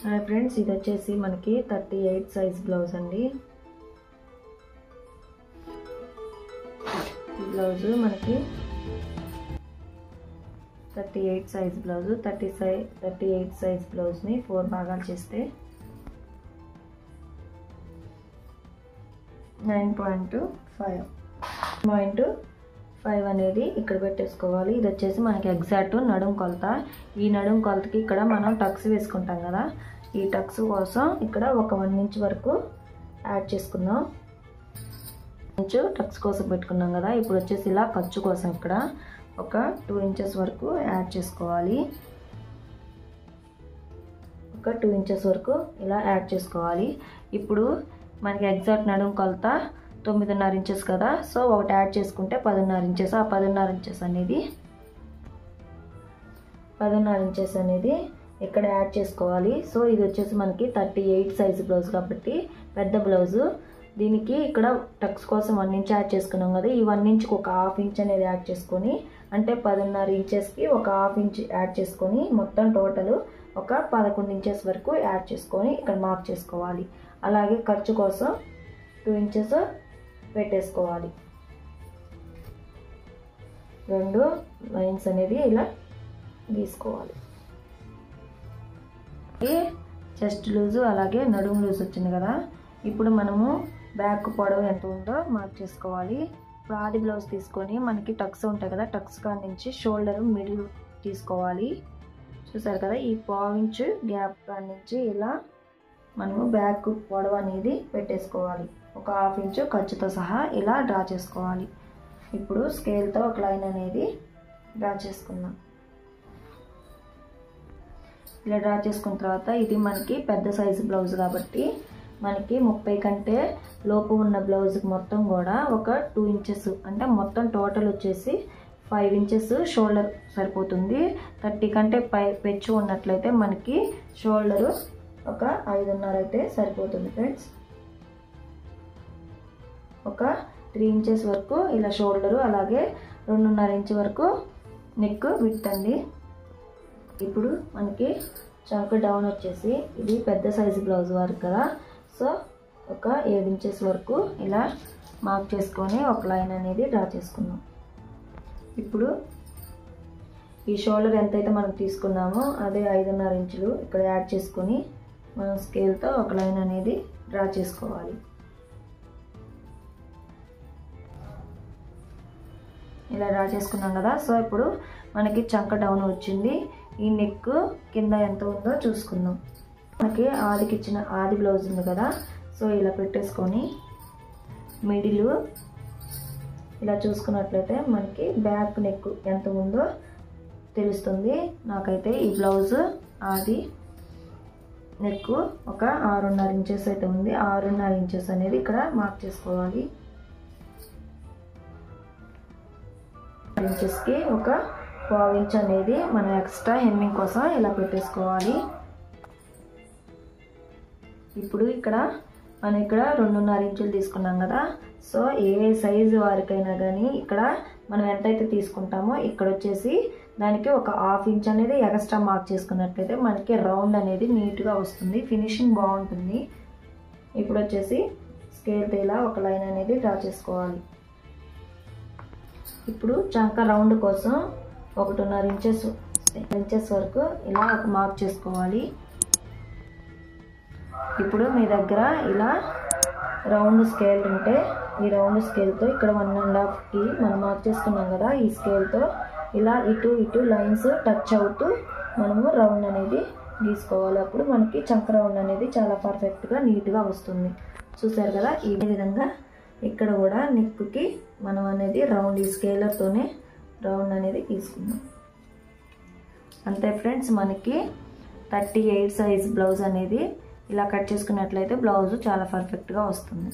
Hi friends, ఇది వచ్చేసి మనకి 38 సైజ్ బ్లౌజ్ అండి. ఈ బ్లౌజ్ మనకి 38 సైజ్ బ్లౌజ్. 38 సైజ్ బ్లౌజ్ని 4 భాగాలు చేస్తే 9.5 అనేది ఇక్కడ పెట్టేసుకోవాలి. ఇది వచ్చేసి మనకి ఎగ్జాక్ట్ నడుము కొలత. ఈ నడుము కొలతకి ఇక్కడ మనం టక్స్ వేసుకుంటాం కదా, ఈ టక్స్ కోసం ఇక్కడ ఒక 1 ఇంచ్ వరకు యాడ్ చేసుకుందాం. టక్స్ కోసం పెట్టుకున్నాం కదా, ఇప్పుడు వచ్చేసి ఇలా ఖర్చు కోసం ఇక్కడ ఒక 2 ఇంచెస్ వరకు యాడ్ చేసుకోవాలి. ఒక 2 ఇంచెస్ వరకు ఇలా యాడ్ చేసుకోవాలి. ఇప్పుడు మనకి ఎగ్జాక్ట్ నడుము కొలత 9.5 ఇంచెస్ కదా, సో ఒకటి యాడ్ చేసుకుంటే 10.5 ఇంచెస్. ఆ 10.5 ఇంచెస్ అనేది ఇక్కడ యాడ్ చేసుకోవాలి. సో ఇది వచ్చేసి మనకి 38 సైజ్ బ్లౌజ్ కాబట్టి పెద్ద బ్లౌజు. దీనికి ఇక్కడ టక్స్ కోసం 1 ఇంచ్ యాడ్ చేసుకున్నాం కదా, ఈ 1 ఇంచ్కి ఒక 1/2 ఇంచ్ అనేది యాడ్ చేసుకొని, అంటే 10.5 ఇంచెస్కి ఒక 1/2 ఇంచ్ యాడ్ చేసుకొని మొత్తం టోటల్ ఒక 11 ఇంచెస్ వరకు యాడ్ చేసుకొని ఇక్కడ మార్క్ చేసుకోవాలి. అలాగే ఖర్చు కోసం 2 ఇంచెస్ పెట్టేసుకోవాలి. 2 లైన్స్ అనేది ఇలా గీసుకోవాలి. చెస్ట్ లూజు అలాగే నడుము లూజ్ వచ్చింది కదా, ఇప్పుడు మనము బ్యాక్ పొడవు ఎంత ఉందో మార్క్ చేసుకోవాలి. ఇప్పుడు ఆది బ్లౌజ్ తీసుకొని మనకి టక్స్ ఉంటాయి కదా, టక్స్ కాడ నుంచి షోల్డర్ మిడిల్ తీసుకోవాలి. చూసారు కదా, ఈ 1/4 ఇంచ్ గ్యాప్ కాడ నుంచి ఇలా మనము బ్యాక్ పొడవు అనేది పెట్టేసుకోవాలి. ఒక 1/2 ఇంచ్ ఖర్చుతో సహా ఇలా డ్రా చేసుకోవాలి. ఇప్పుడు స్కేల్తో ఒక లైన్ అనేది డ్రా చేసుకుందాం. ఇలా డ్రా చేసుకున్న తర్వాత ఇది మనకి పెద్ద సైజు బ్లౌజ్ కాబట్టి మనకి 30 కంటే లోపు ఉన్న బ్లౌజ్కి మొత్తం కూడా ఒక 2 ఇంచెస్, అంటే మొత్తం టోటల్ వచ్చేసి 5 ఇంచెస్ షోల్డర్ సరిపోతుంది. 30 కంటే పెచ్చు ఉన్నట్లయితే మనకి షోల్డరు ఒక 5.5 అయితే సరిపోతుంది ఫ్రెండ్స్. ఒక 3 ఇంచెస్ వరకు ఇలా షోల్డరు, అలాగే 2.5 ఇంచ్ వరకు నెక్ విడ్త్ అండి. ఇప్పుడు మనకి చంక డౌన్ వచ్చేసి ఇది పెద్ద సైజు బ్లౌజ్ వరకు కదా, సో ఒక 7 ఇంచెస్ వరకు ఇలా మార్క్ చేసుకొని ఒక లైన్ అనేది డ్రా చేసుకుందాం. ఇప్పుడు ఈ షోల్డర్ ఎంతైతే మనం తీసుకున్నామో అదే 5.5 ఇంచులు ఇక్కడ యాడ్ చేసుకొని మనం స్కేల్తో ఒక లైన్ అనేది డ్రా చేసుకోవాలి. ఇలా డ్రా చేసుకున్నాం కదా, సో ఇప్పుడు మనకి చంక డౌన్ వచ్చింది. ఈ నెక్ కింద ఎంత ఉందో చూసుకుందాం. మనకి ఆదికి ఇచ్చిన ఆది బ్లౌజ్ ఉంది కదా, సో ఇలా పెట్టేసుకొని మిడిల్ ఇలా చూసుకున్నట్లయితే మనకి బ్యాక్ నెక్ ఎంత ఉందో తెలుస్తుంది. నాకైతే ఈ బ్లౌజ్ ఆది నెక్ ఒక 6.5 ఇంచెస్ అయితే ఉంది. 6.5 ఇంచెస్ అనేది ఇక్కడ మార్క్ చేసుకోవాలి. ఇంచెస్కి ఒక 1/4 ఇంచ్ అనేది మనం ఎక్స్ట్రా హెమ్మింగ్ కోసం ఇలా పెట్టేసుకోవాలి. ఇప్పుడు మనం ఇక్కడ 2.5 ఇంచులు తీసుకున్నాం కదా, సో ఏ సైజు వారికైనా కానీ ఇక్కడ మనం ఎంతైతే తీసుకుంటామో ఇక్కడ వచ్చేసి దానికి ఒక 1/2 ఇంచ్ అనేది ఎక్స్ట్రా మార్క్ చేసుకున్నట్లయితే మనకి రౌండ్ అనేది నీట్గా వస్తుంది, ఫినిషింగ్ బాగుంటుంది. ఇప్పుడు వచ్చేసి స్కేల్తో ఇలా ఒక లైన్ అనేది డ్రా చేసుకోవాలి. ఇప్పుడు చంక రౌండ్ కోసం 1.5 ఇంచెస్ వరకు ఇలా ఒక మార్క్ చేసుకోవాలి. ఇప్పుడు మీ దగ్గర ఇలా రౌండ్ స్కేల్ ఉంటే ఈ రౌండ్ స్కేల్తో ఇక్కడ 1.5కి మనం మార్క్ చేసుకున్నాం కదా, ఈ స్కేల్తో ఇలా ఇటు లైన్స్ టచ్ అవుతూ మనము రౌండ్ అనేది గీసుకోవాలి. అప్పుడు మనకి చంక రౌండ్ అనేది చాలా పర్ఫెక్ట్గా నీట్గా వస్తుంది. చూసారు కదా, ఈ విధంగా ఇక్కడ కూడా నెక్కి మనం అనేది రౌండ్ ఈ స్కేలర్తోనే రౌండ్ అనేది తీసుకుందాం. అంతే ఫ్రెండ్స్, మనకి 38 సైజ్ బ్లౌజ్ అనేది ఇలా కట్ చేసుకున్నట్లయితే బ్లౌజ్ చాలా పర్ఫెక్ట్గా వస్తుంది.